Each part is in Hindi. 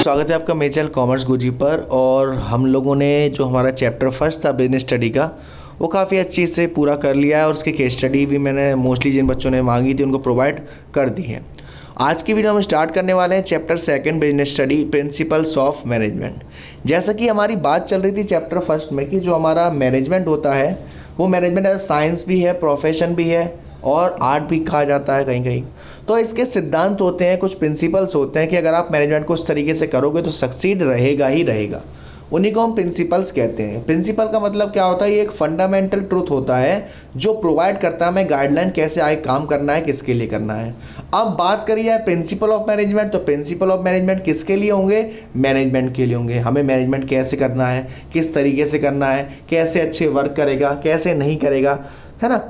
स्वागत है आपका मेरे चैनल कॉमर्स गुरुजी पर। और हम लोगों ने जो हमारा चैप्टर फर्स्ट था बिजनेस स्टडी का वो काफ़ी अच्छे से पूरा कर लिया है और उसकी केस स्टडी भी मैंने मोस्टली जिन बच्चों ने मांगी थी उनको प्रोवाइड कर दी है। आज की वीडियो हम स्टार्ट करने वाले हैं chapter second business study principles of management. जैसा कि हमारी बात चल रही थी चैप्टर फर्स्ट में कि जो हमारा मैनेजमेंट होता है वो मैनेजमेंट एज साइंस भी है, प्रोफेशन भी है और आर्ट भी कहा जाता है कहीं कहीं। तो इसके सिद्धांत होते हैं, कुछ प्रिंसिपल्स होते हैं कि अगर आप मैनेजमेंट को उस तरीके से करोगे तो सक्सीड रहेगा ही रहेगा। उन्हीं को हम प्रिंसिपल्स कहते हैं। प्रिंसिपल का मतलब क्या होता है? ये एक फंडामेंटल ट्रूथ होता है जो प्रोवाइड करता है हमें गाइडलाइन कैसे आगे काम करना है, किसके लिए करना है। अब बात करी जाए प्रिंसिपल ऑफ मैनेजमेंट, तो प्रिंसिपल ऑफ मैनेजमेंट किसके लिए होंगे? मैनेजमेंट के लिए होंगे। हमें मैनेजमेंट कैसे करना है, किस तरीके से करना है, कैसे अच्छे वर्क करेगा, कैसे नहीं करेगा, है ना।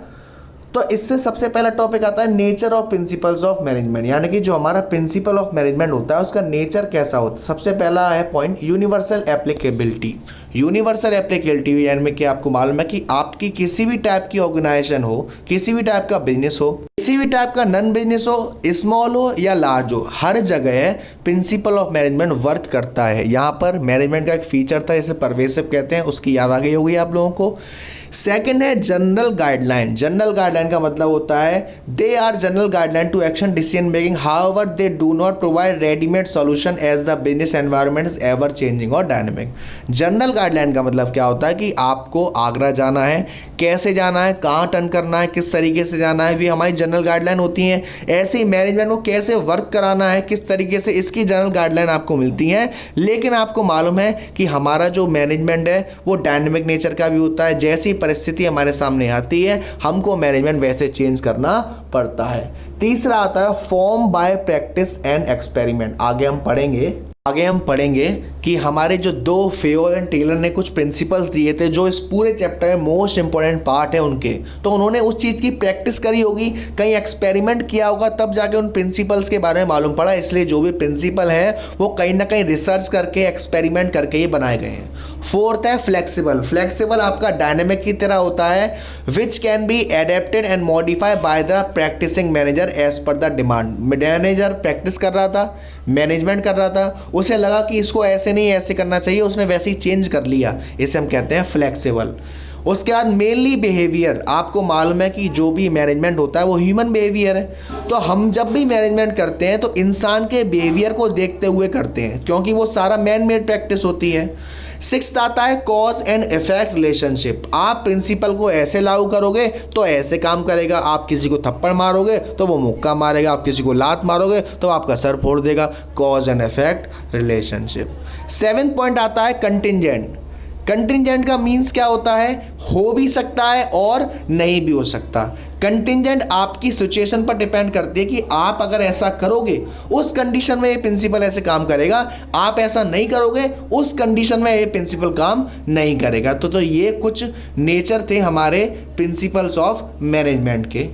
तो इससे सबसे पहला टॉपिक आता है nature of principles of management, यानी कि जो हमारा प्रिंसिपल ऑफ मैनेजमेंट होता है उसका नेचर कैसा होता है। सबसे पहला है point universal applicability. Universal applicability यानी कि आपको मालूम है कि आपकी किसी भी टाइप की ऑर्गेनाइजेशन हो, किसी भी टाइप का बिजनेस हो, किसी भी टाइप का नन बिजनेस हो, स्मॉल हो या लार्ज हो, हर जगह प्रिंसिपल ऑफ मैनेजमेंट वर्क करता है। यहाँ पर मैनेजमेंट का एक फीचर था जिसे परवेसिव कहते हैं, उसकी याद आ गई होगी आप लोगों को। सेकंड है जनरल गाइडलाइन। जनरल गाइडलाइन का मतलब होता है they are general guideline to action decision making, however they do not provide readymade solution as the business environment is ever changing और डायनेमिक। जनरल गाइडलाइन का मतलब क्या होता है कि आपको आगरा जाना है, कैसे जाना है, कहाँ टर्न करना है, किस तरीके से जाना है, ये हमारी जनरल गाइडलाइन होती हैं। ऐसे ही मैनेजमेंट को कैसे वर्क कराना है, किस तरीके से, इसकी जनरल गाइडलाइन आपको मिलती हैं। लेकिन आपको मालूम है कि हमारा जो मैनेजमेंट है वो डायनेमिक नेचर का भी होता है। जैसी परिस्थिति हमारे सामने आती है हमको मैनेजमेंट वैसे चेंज करना पड़ता है। तीसरा आता है form by practice and experiment. आगे हम पढ़ेंगे कि हमारे जो दो फेयोल एंड टेलर ने कुछ प्रिंसिपल्स दिए थे जो इस पूरे चैप्टर में मोस्ट इंपॉर्टेंट पार्ट है उनके, तो उन्होंने उस चीज़ की प्रैक्टिस करी होगी, कहीं एक्सपेरिमेंट किया होगा, तब जाके उन प्रिंसिपल्स के बारे में मालूम पड़ा। इसलिए जो भी प्रिंसिपल है वो कहीं ना कहीं रिसर्च करके, एक्सपेरिमेंट करके ये बनाए गए हैं। फोर्थ है फ्लेक्सिबल। फ्लेक्सिबल आपका डायनेमिक की तरह होता है, which can be adapted and modified by the practising manager as per the demand. Manager practice कर रहा था, मैनेजमेंट कर रहा था, उसे लगा कि इसको ऐसे नहीं ऐसे करना चाहिए, उसने वैसे ही चेंज कर लिया, इसे हम कहते हैं फ्लेक्सिबल। उसके बाद मेनली बिहेवियर। आपको मालूम है कि जो भी मैनेजमेंट होता है वो ह्यूमन बिहेवियर है, तो हम जब भी मैनेजमेंट करते हैं तो इंसान के बिहेवियर को देखते हुए करते हैं क्योंकि वो सारा मैन मेड प्रैक्टिस होती है। सिक्स्थ आता है कॉज एंड इफेक्ट रिलेशनशिप। आप प्रिंसिपल को ऐसे लागू करोगे तो ऐसे काम करेगा, आप किसी को थप्पड़ मारोगे तो वो मुक्का मारेगा, आप किसी को लात मारोगे तो आपका सर फोड़ देगा। Cause and effect relationship. Seventh point आता है कंटिंजेंट। कंटिंजेंट का मीन्स क्या होता है? हो भी सकता है और नहीं भी हो सकता। कंटिंजेंट आपकी सिचुएशन पर डिपेंड करती है कि आप अगर ऐसा करोगे उस कंडीशन में ये प्रिंसिपल ऐसे काम करेगा, आप ऐसा नहीं करोगे उस कंडीशन में ये प्रिंसिपल काम नहीं करेगा। तो ये कुछ नेचर थे हमारे प्रिंसिपल्स ऑफ मैनेजमेंट के।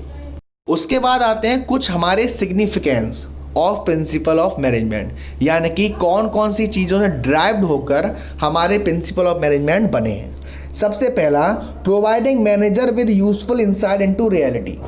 उसके बाद आते हैं कुछ हमारे significance of principle of management, यानी कि कौन कौन सी चीज़ों से ड्राइव्ड होकर हमारे प्रिंसिपल ऑफ मैनेजमेंट बने हैं। सबसे पहला, providing manager with useful insight into reality.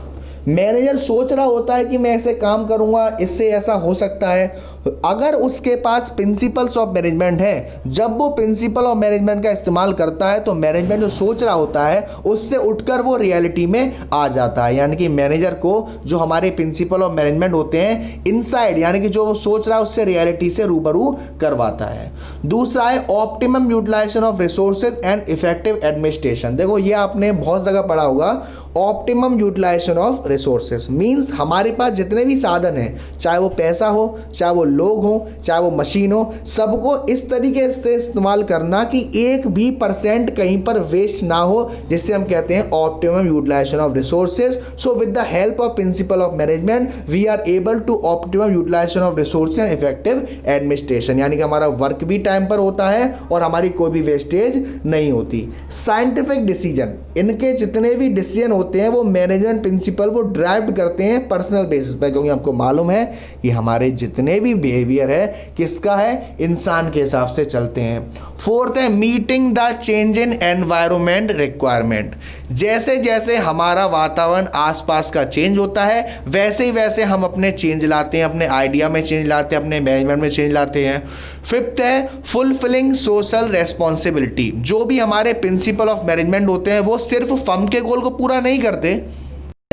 Manager सोच रहा होता है कि मैं ऐसे काम करूंगा, इससे ऐसा हो सकता है। अगर उसके पास प्रिंसिपल्स ऑफ मैनेजमेंट है, जब वो प्रिंसिपल ऑफ मैनेजमेंट का इस्तेमाल करता है तो मैनेजमेंट जो सोच रहा होता है उससे उठकर वो रियलिटी में आ जाता है। यानी कि मैनेजर को जो हमारे प्रिंसिपल ऑफ मैनेजमेंट होते हैं इनसाइड, यानी कि जो वो सोच रहा है उससे रियलिटी से रूबरू करवाता है। दूसरा है optimum utilisation of resources and effective administration. देखो ये आपने बहुत जगह पढ़ा होगा, optimum utilisation of resources means हमारे पास जितने भी साधन हैं, चाहे वो पैसा हो, चाहे वो लोग हो, चाहे वो मशीन हो, सबको इस तरीके से इस्तेमाल करना कि 1% कहीं पर वेस्ट ना हो, जिससे हम कहते हैं optimum utilisation of resources. So with the help of principle of management we are able to optimum utilisation of resources and effective administration, यानी कि हमारा वर्क भी टाइम पर होता है और हमारी कोई भी वेस्टेज नहीं होती। साइंटिफिक डिसीजन, इनके जितने भी डिसीजन होते हैं वो मैनेजमेंट प्रिंसिपल वो ड्राइव करते हैं पर्सनल बेसिस पे, क्योंकि आपको मालूम है कि हमारे जितने भी बिहेवियर है किसका है, इंसान के हिसाब से चलते हैं। फोर्थ है meeting the change in environment requirement. जैसे जैसे हमारा वातावरण आसपास का चेंज होता है वैसे ही वैसे हम अपने चेंज लाते हैं, अपने आइडिया में चेंज लाते हैं, अपने मैनेजमेंट में चेंज लाते हैं। फिफ्थ है फुलफिलिंग सोशल रेस्पॉन्सिबिलिटी। जो भी हमारे प्रिंसिपल ऑफ मैनेजमेंट होते हैं वो सिर्फ फर्म के गोल को पूरा नहीं करते,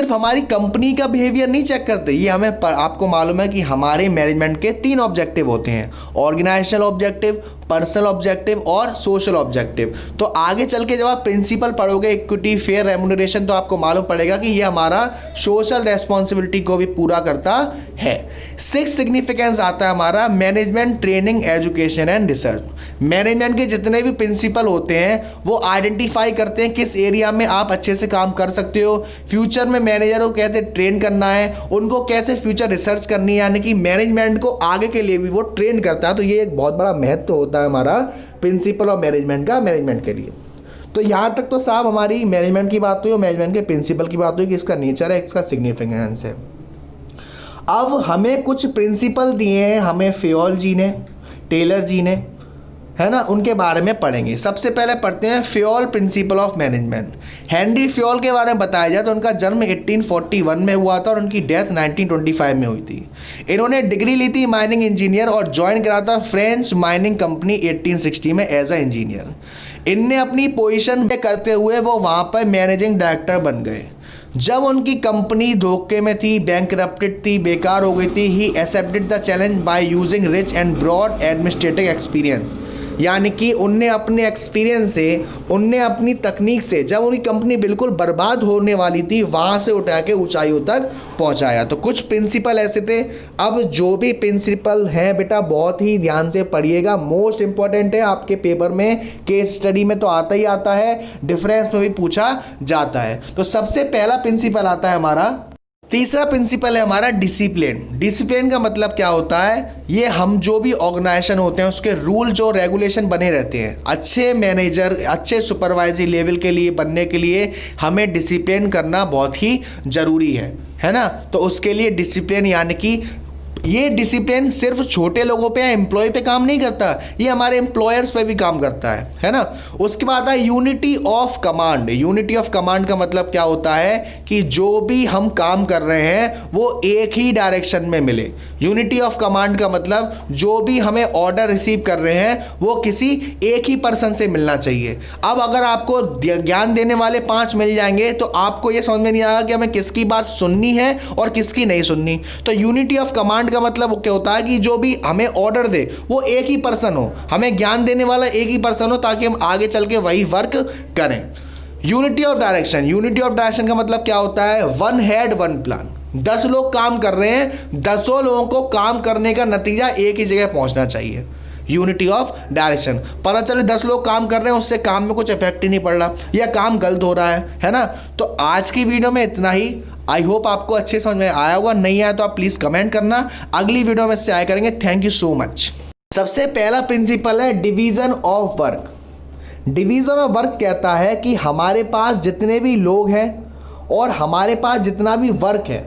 सिर्फ हमारी कंपनी का बिहेवियर नहीं चेक करते। ये हमें आपको मालूम है कि हमारे मैनेजमेंट के 3 ऑब्जेक्टिव होते हैं, ऑर्गेनाइजेशनल ऑब्जेक्टिव, पर्सनल ऑब्जेक्टिव और सोशल ऑब्जेक्टिव। तो आगे चल के जब आप प्रिंसिपल पढ़ोगे इक्विटी, फेयर रेम्यूनरेशन, तो आपको मालूम पड़ेगा कि ये हमारा सोशल रेस्पॉन्सिबिलिटी को भी पूरा करता है। 6 सिग्निफिकेंस आता है हमारा management training education and research. Management के जितने भी प्रिंसिपल होते हैं वो आइडेंटिफाई करते हैं किस एरिया में आप अच्छे से काम कर सकते हो, फ्यूचर में मैनेजर को कैसे ट्रेन करना है, उनको कैसे फ्यूचर रिसर्च करनी है, यानी कि मैनेजमेंट को आगे के लिए भी वो ट्रेन करता है। तो ये एक बहुत बड़ा महत्व होता है हमारा प्रिंसिपल ऑफ मैनेजमेंट का मैनेजमेंट के लिए। तो यहाँ तक तो साहब हमारी मैनेजमेंट की बात हुई और मैनेजमेंट के प्रिंसिपल की बात हुई कि इसका नेचर है, इसका सिग्निफिकेंस है। अब हमें कुछ प्रिंसिपल दिए हैं हमें फेयोल जी ने, टेलर जी ने, है ना, उनके बारे में पढ़ेंगे। सबसे पहले पढ़ते हैं Fayol principal of management. Henry Fayol के बारे में बताया जाए तो उनका जन्म 1841 में हुआ था और उनकी डेथ 1925 में हुई थी। इन्होंने डिग्री ली थी माइनिंग इंजीनियर और ज्वाइन करा था फ्रेंच माइनिंग कंपनी 1860 में एज अ इंजीनियर। इनने अपनी पोजीशन करते हुए वो वहाँ पर मैनेजिंग डायरेक्टर बन गए। जब उनकी कंपनी धोखे में थी, बैंकरप्टेड थी, बेकार हो गई थी, he accepted the challenge by using rich and broad administrative experience. यानी कि उनने अपने एक्सपीरियंस से, उनने अपनी तकनीक से, जब उनकी कंपनी बिल्कुल बर्बाद होने वाली थी वहाँ से उठा के ऊंचाइयों तक पहुँचाया। तो कुछ प्रिंसिपल ऐसे थे। अब जो भी प्रिंसिपल हैं बेटा बहुत ही ध्यान से पढ़िएगा, मोस्ट इंपॉर्टेंट है, आपके पेपर में केस स्टडी में तो आता ही आता है, डिफरेंस में भी पूछा जाता है। तो सबसे पहला प्रिंसिपल आता है हमारा, तीसरा प्रिंसिपल है हमारा डिसिप्लिन। डिसिप्लिन का मतलब क्या होता है, ये हम जो भी ऑर्गेनाइजेशन होते हैं उसके रूल जो रेगुलेशन बने रहते हैं। अच्छे मैनेजर, अच्छे सुपरवाइजरी लेवल के लिए बनने के लिए हमें डिसिप्लिन करना बहुत ही ज़रूरी है ना। तो उसके लिए डिसिप्लिन, यानी कि ये डिसिप्लिन सिर्फ छोटे लोगों पे या एम्प्लॉय पे काम नहीं करता, ये हमारे एम्प्लॉयर्स पे भी काम करता है ना। उसके बाद है unity of command. Unity of command का मतलब क्या होता है कि जो भी हम काम कर रहे हैं वो एक ही डायरेक्शन में मिले। यूनिटी ऑफ कमांड का मतलब जो भी हमें ऑर्डर रिसीव कर रहे हैं वो किसी एक ही पर्सन से मिलना चाहिए। अब अगर आपको ज्ञान देने वाले 5 मिल जाएंगे तो आपको ये समझ में नहीं आएगा कि हमें किसकी बात सुननी है और किसकी नहीं सुननी। तो यूनिटी ऑफ कमांड का मतलब वो क्या होता है कि जो भी हमें ऑर्डर दे वो एक ही पर्सन हो, हमें ज्ञान देने वाला एक ही पर्सन हो, ताकि हम आगे चल के वही वर्क करें। Unity of direction. Unity of direction का मतलब क्या होता है, वन हेड वन प्लान। 10 लोग काम कर रहे हैं, 10 लोगों को काम करने का नतीजा एक ही जगह पहुंचना चाहिए। Unity of direction. पता चले 10 लोग काम कर रहे हैं, उससे काम में कुछ इफेक्ट ही नहीं पड़ रहा या काम गलत हो रहा है ना। तो आज की वीडियो में इतना ही। आई होप आपको अच्छे समझ में आया होगा, नहीं आया तो आप प्लीज़ कमेंट करना, अगली वीडियो में इससे आया करेंगे। Thank you so much. सबसे पहला प्रिंसिपल है division of work. Division of work कहता है कि हमारे पास जितने भी लोग हैं और हमारे पास जितना भी वर्क है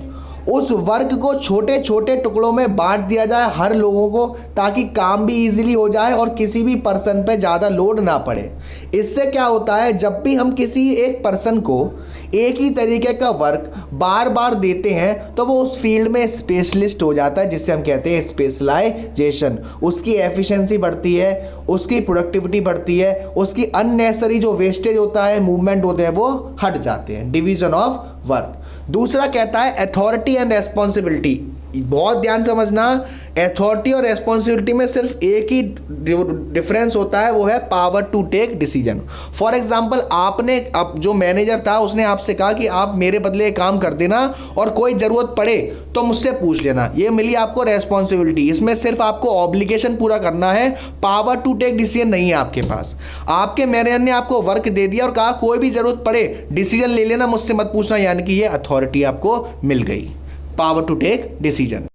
उस वर्क को छोटे छोटे टुकड़ों में बांट दिया जाए हर लोगों को, ताकि काम भी इजीली हो जाए और किसी भी पर्सन पे ज़्यादा लोड ना पड़े। इससे क्या होता है, जब भी हम किसी एक पर्सन को एक ही तरीके का वर्क बार बार देते हैं तो वो उस फील्ड में स्पेशलिस्ट हो जाता है, जिससे हम कहते हैं स्पेशलाइजेशन। उसकी एफिशिएंसी बढ़ती है, उसकी प्रोडक्टिविटी बढ़ती है, उसकी अननेसेसरी जो वेस्टेज होता है, मूवमेंट होते हैं, वो हट जाते हैं। Division of work. दूसरा कहता है अथॉरिटी एंड रेस्पॉन्सिबिलिटी। बहुत ध्यान समझना, अथॉरिटी और रेस्पॉन्सिबिलिटी में सिर्फ एक ही डिफरेंस होता है, वो है power to take decision. For example, आपने अब जो मैनेजर था उसने आपसे कहा कि आप मेरे बदले काम कर देना और कोई ज़रूरत पड़े तो मुझसे पूछ लेना, ये मिली आपको रेस्पॉन्सिबिलिटी। इसमें सिर्फ आपको ऑब्लिगेशन पूरा करना है, पावर टू टेक डिसीजन नहीं है आपके पास। आपके मैनेजर ने आपको वर्क दे दिया और कहा कोई भी ज़रूरत पड़े डिसीजन ले लेना, मुझसे मत पूछना, यानी कि ये अथॉरिटी आपको मिल गई, पावर टू टेक डिसीजन।